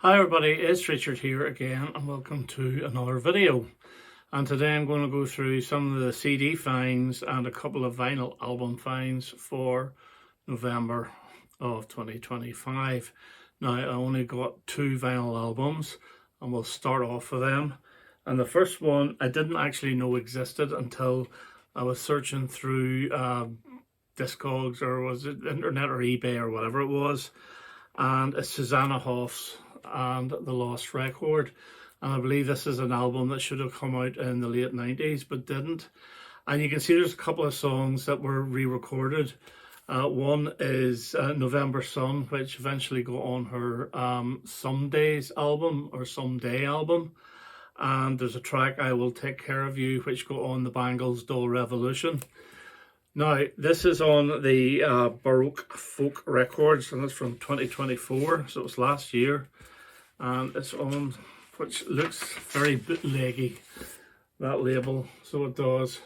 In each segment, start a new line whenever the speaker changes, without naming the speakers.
Hi everybody, it's Richard here again and welcome to another video. And today I'm going to go through some of the CD finds and a couple of vinyl album finds for November of 2025. Now I only got two vinyl albums and we'll start off with them. And the first one I didn't actually know existed until I was searching through Discogs, or was it internet or eBay or whatever it was. And it's Susanna Hoffs and The Lost Record, and I believe this is an album that should have come out in the late 90s but didn't. And you can see there's a couple of songs that were re-recorded. One is November Sun, which eventually got on her Some Days album or Someday album, and there's a track, I Will Take Care of You, which got on the Bangles' Dull Revolution. Now, this is on the Baroque Folk Records, and it's from 2024, so it was last year. And it's on, which looks very bootleggy, that label, so it does.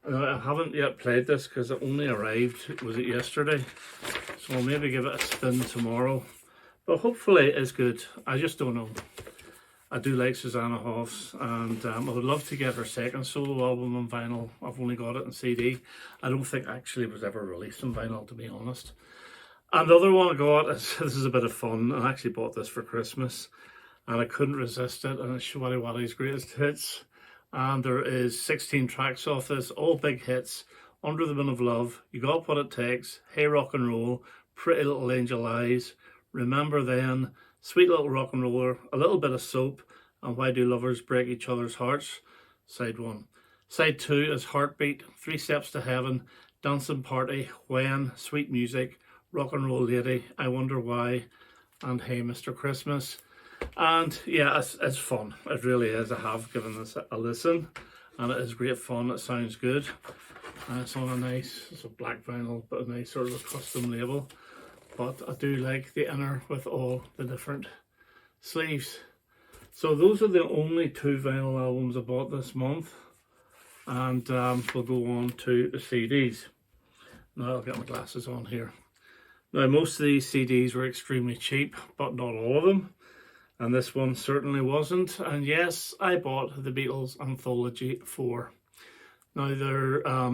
I haven't yet played this because it only arrived, was it yesterday? So I'll maybe give it a spin tomorrow. But hopefully it's good, I just don't know. I do like Susanna Hoffs, and I would love to get her second solo album on vinyl. I've only got it on CD. I don't think actually it was ever released on vinyl, to be honest. And the other one I got is, this is a bit of fun. I actually bought this for Christmas and I couldn't resist it, and it's Showaddy Waddy's Greatest Hits. And there is 16 tracks off this, all big hits. Under the Moon of Love, You Got What It Takes, Hey Rock and Roll, Pretty Little Angel Eyes, Remember Then, Sweet Little Rock and Roller, A Little Bit of Soap, and Why Do Lovers Break Each Other's Hearts? Side 1. Side 2 is Heartbeat, Three Steps to Heaven, Dancing Party, When, Sweet Music, Rock and Roll Lady, I Wonder Why, and Hey Mr. Christmas. And yeah, it's fun. It really is. I have given this a listen and it is great fun. It sounds good. And it's on a nice, it's a black vinyl, but a nice sort of a custom label. But I do like the inner with all the different sleeves. So those are the only two vinyl albums I bought this month. And we'll go on to the CDs. Now I'll get my glasses on here. Now, most of these CDs were extremely cheap, but not all of them. And this one certainly wasn't. And yes, I bought the Beatles Anthology 4. Now,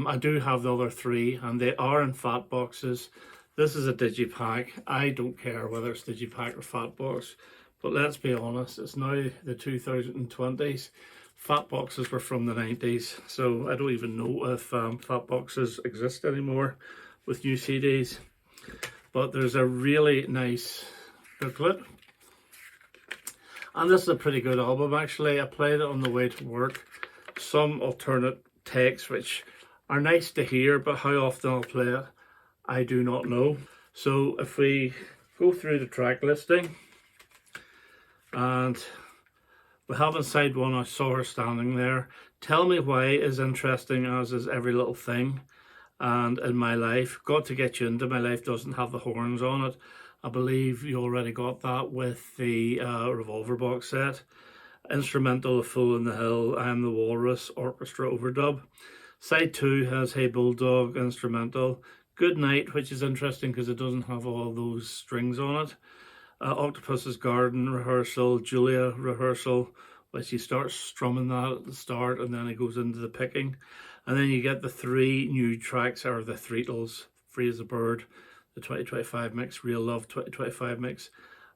I do have the other three, and they are in fat boxes. This is a digipack. I don't care whether it's digipack or fat box. But let's be honest, it's now the 2020s. Fat boxes were from the 90s. So I don't even know if fat boxes exist anymore with new CDs. But there's a really nice booklet. And this is a pretty good album, actually. I played it on the way to work. Some alternate takes, which are nice to hear, but how often I'll play it, I do not know. So if we go through the track listing, and we have in side 1, I Saw Her Standing There. Tell Me Why is interesting, as is Every Little Thing. And In My Life, Got to Get You Into My Life doesn't have the horns on it. I believe you already got that with the Revolver box set. Instrumental, A Fool in the Hill, I Am the Walrus, orchestra overdub. Side 2 has Hey Bulldog, instrumental. Good Night, which is interesting because it doesn't have all those strings on it. Octopus's Garden, rehearsal. Julia, rehearsal, which he starts strumming that at the start and then he goes into the picking. And then you get the three new tracks, or the Threetles, Free as a Bird, the 2025 mix, Real Love 2025 mix,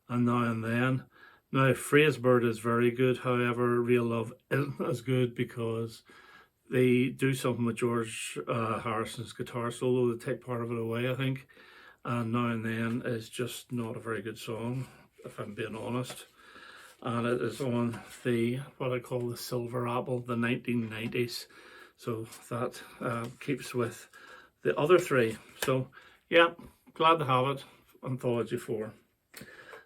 and Now and Then. Now, Free as a Bird is very good, however, Real Love isn't as good because they do something with George Harrison's guitar solo, they take part of it away, I think. And Now and Then is just not a very good song, if I'm being honest. And it is on the, what I call the Silver Apple, the 1990s. So that keeps with the other three. So yeah, glad to have it. Anthology 4.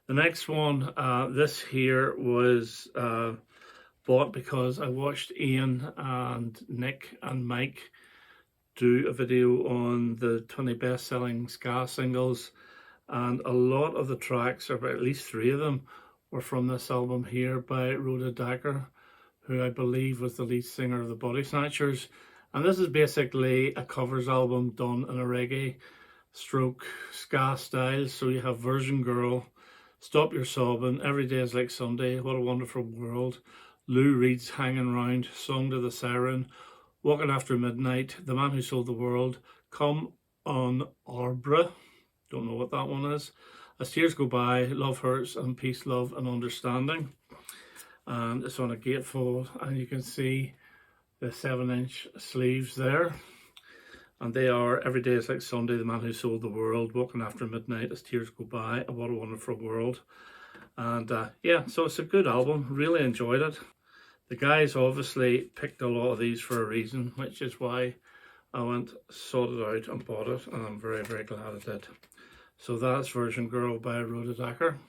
The next one, this here was bought because I watched Ian and Nick and Mike do a video on the 20 best-selling ska singles, and a lot of the tracks, or at least 3 of them, were from this album here by Rhoda Dakar, who I believe was the lead singer of the Body Snatchers. And this is basically a covers album done in a reggae stroke ska style. So you have Version Girl, Stop Your Sobbing, Every Day is Like Sunday, What a Wonderful World, Lou Reed's Hanging Round, Song to the Siren, Walking After Midnight, The Man Who Sold the World, Come on Arbra, don't know what that one is, As Tears Go By, Love Hurts, and Peace, Love and Understanding. And it's on a gatefold, and you can see the 7-inch sleeves there. And they are Every Day is Like Sunday, The Man Who Sold the World, Walking After Midnight, As Tears Go By, and What a Wonderful World. And yeah, so it's a good album. Really enjoyed it. The guys obviously picked a lot of these for a reason, which is why I went, sought it out and bought it. And I'm very, very glad I did. So that's Virgin Girl by Rhoda Dakar.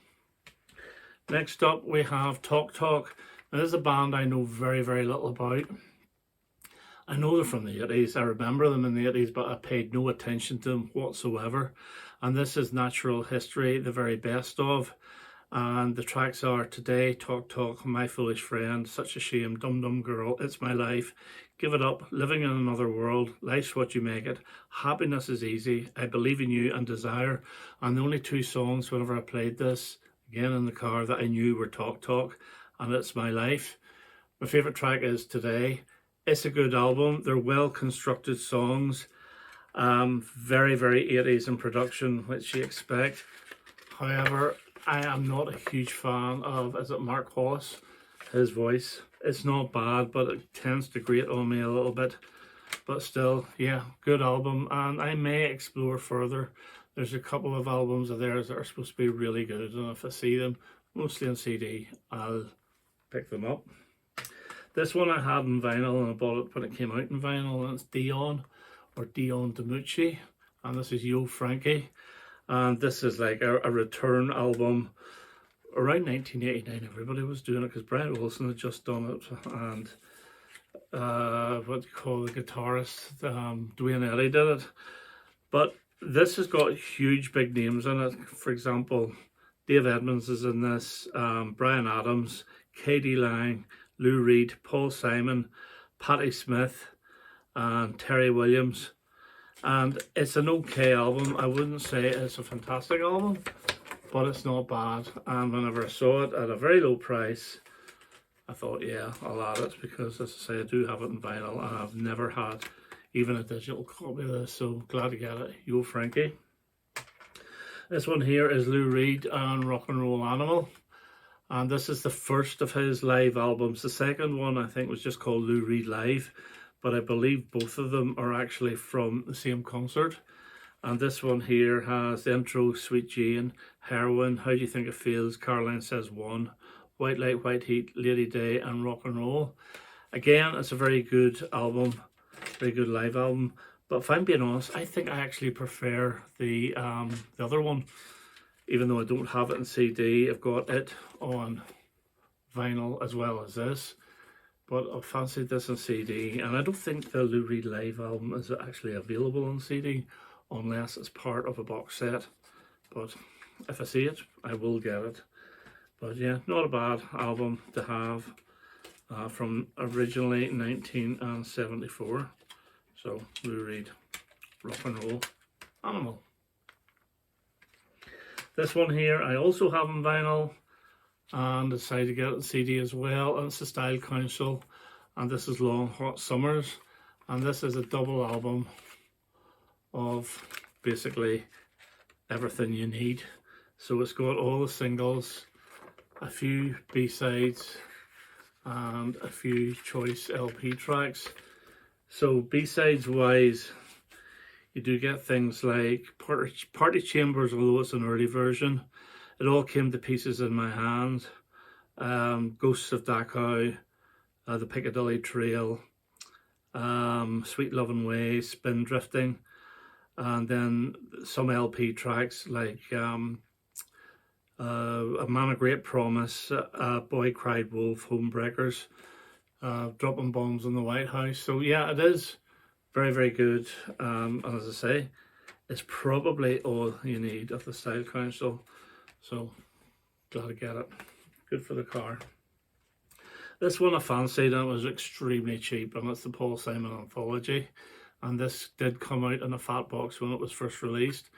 Next up we have Talk Talk. Now, this is a band I know very, very little about. I know they're from the 80s, I remember them in the 80s, but I paid no attention to them whatsoever. And this is Natural History, the very best of. And the tracks are Today, Talk Talk, My Foolish Friend, Such a Shame, Dum Dum Girl, It's My Life, Give It Up, Living in Another World, Life's What You Make It, Happiness is Easy, I Believe in You, and Desire. And the only two songs whenever I played this, again in the car, that I knew were Talk Talk and It's My Life. My favourite track is Today. It's a good album. They're well constructed songs. Very, very 80s in production, which you expect. However, I am not a huge fan of, is it Mark Hollis? His voice. It's not bad, but it tends to grate on me a little bit. But still, yeah, good album. And I may explore further. There's a couple of albums of theirs that are supposed to be really good. And if I see them, mostly on CD, I'll pick them up. This one I had in vinyl, and I bought it when it came out in vinyl, and it's Dion, or Dion DiMucci, and this is Yo Frankie, and this is like a return album. Around 1989 everybody was doing it, because Brian Wilson had just done it, and what do you call the guitarist, Duane Eddy did it. But this has got huge big names in it. For example, Dave Edmunds is in this, Bryan Adams, K.D. Lang, Lou Reed, Paul Simon, Patti Smith, and Terry Williams. And it's an okay album. I wouldn't say it's a fantastic album, but it's not bad. And whenever I saw it at a very low price, I thought, yeah, I'll add it, because as I say, I do have it in vinyl, and I've never had even a digital copy of this, so glad to get it. Yo Frankie. This one here is Lou Reed and Rock and Roll Animal. And this is the first of his live albums. The second one, I think, was just called Lou Reed Live, but I believe both of them are actually from the same concert. And this one here has the intro, Sweet Jane, Heroin, How Do You Think It Feels, Caroline Says One, White Light, White Heat, Lady Day, and Rock and Roll. Again, it's a very good album, very good live album. But if I'm being honest, I think I actually prefer the other one. Even though I don't have it in CD, I've got it on vinyl as well as this. But I fancied this on CD, and I don't think the Lou Reed Live album is actually available on CD unless it's part of a box set. But if I see it, I will get it. But yeah, not a bad album to have from originally 1974. So Lou Reed, Rock and Roll Animal. This one here I also have in vinyl, and decided to get it in CD as well, and it's the Style Council, and this is Long Hot Summers, and this is a double album of basically everything you need. So it's got all the singles, a few B-sides, and a few choice LP tracks. So B-sides wise, you do get things like Party Chambers, although it's an early version, It All Came to Pieces in My Hand, Ghosts of Dachau, The Piccadilly Trail, Sweet Loving Way, Spin Drifting, and then some LP tracks like A Man of Great Promise, Boy Cried Wolf, Homebreakers, Dropping Bombs in the White House. So yeah, it is very, very good. And as I say, it's probably all you need of the Style Council. So glad to get it. Good for the car. This one I fancied, and it was extremely cheap, and it's the Paul Simon Anthology. And this did come out in a fat box when it was first released.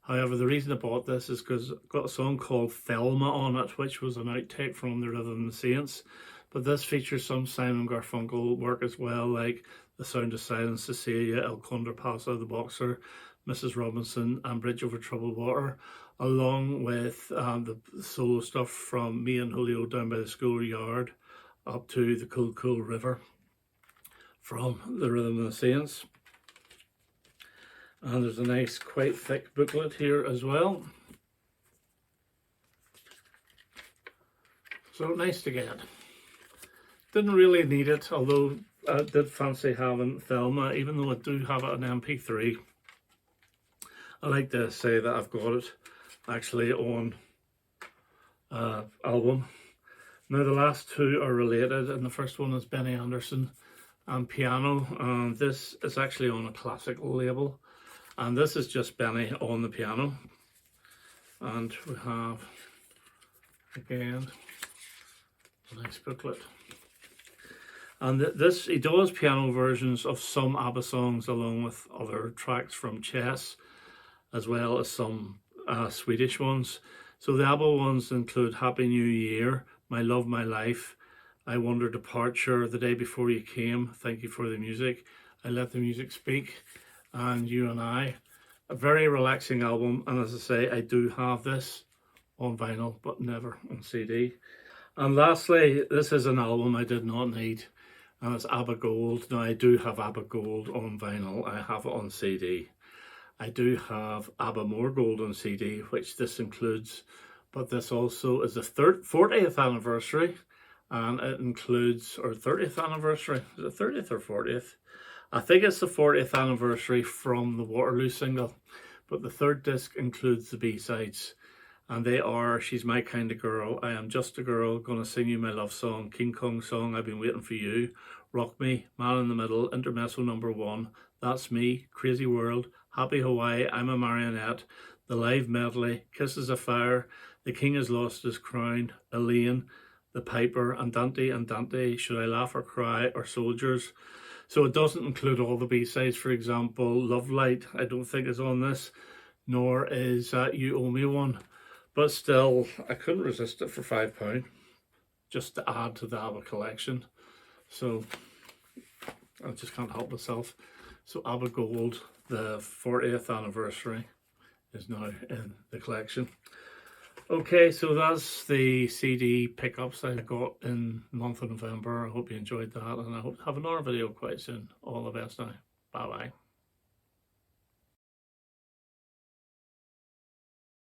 However, the reason I bought this is because it's got a song called Thelma on it, which was an outtake from The Rhythm of the Saints. But this features some Simon Garfunkel work as well, like The Sound of Silence, Cecilia, El Condorpaso, The Boxer, Mrs. Robinson, and Bridge Over Troubled Water, along with the solo stuff from me and Julio down by the schoolyard up to the Cool Cool River from The Rhythm of the Saints. And there's a nice, quite thick booklet here as well. So nice to get. Didn't really need it, although I did fancy having Thelma, even though I do have it on MP3. I like to say that I've got it actually on album. Now the last two are related, and the first one is Benny Andersson and Piano, and this is actually on a classical label, and this is just Benny on the piano. And we have again a nice booklet, and this, he does piano versions of some ABBA songs along with other tracks from Chess, as well as some Swedish ones. So the ABBA ones include Happy New Year, My Love, My Life, I Wonder Departure, The Day Before You Came, Thank You for the Music, I Let the Music Speak, and You and I. A very relaxing album, and as I say, I do have this on vinyl, but never on CD. And lastly, this is an album I did not need, and it's ABBA Gold. Now I do have ABBA Gold on vinyl, I have it on CD. I do have ABBA More Gold on CD, which this includes, but this also is the 40th anniversary, and it includes, or 30th anniversary, is it 30th or 40th? I think it's the 40th anniversary from the Waterloo single, but the third disc includes the B-sides, and they are She's My Kind of Girl, I Am Just a Girl, Gonna Sing You My Love Song, King Kong Song, I've Been Waiting for You, Rock Me, Man in the Middle, Intermezzo Number 1, That's Me, Crazy World, Happy Hawaii, I'm a Marionette, the live medley, Kisses of Fire, The King Has Lost His Crown, Elaine, The Piper, Andante, Should I Laugh or Cry, or Soldiers. So it doesn't include all the B-sides. For example, Love Light, I don't think is on this, nor is You Owe Me One. But still, I couldn't resist it for £5, just to add to the ABBA collection. So I just can't help myself. So ABBA Gold, the 40th anniversary, is now in the collection. Okay, so that's the CD pickups I got in the month of November. I hope you enjoyed that, and I hope to have another video quite soon. All the best now. Bye bye.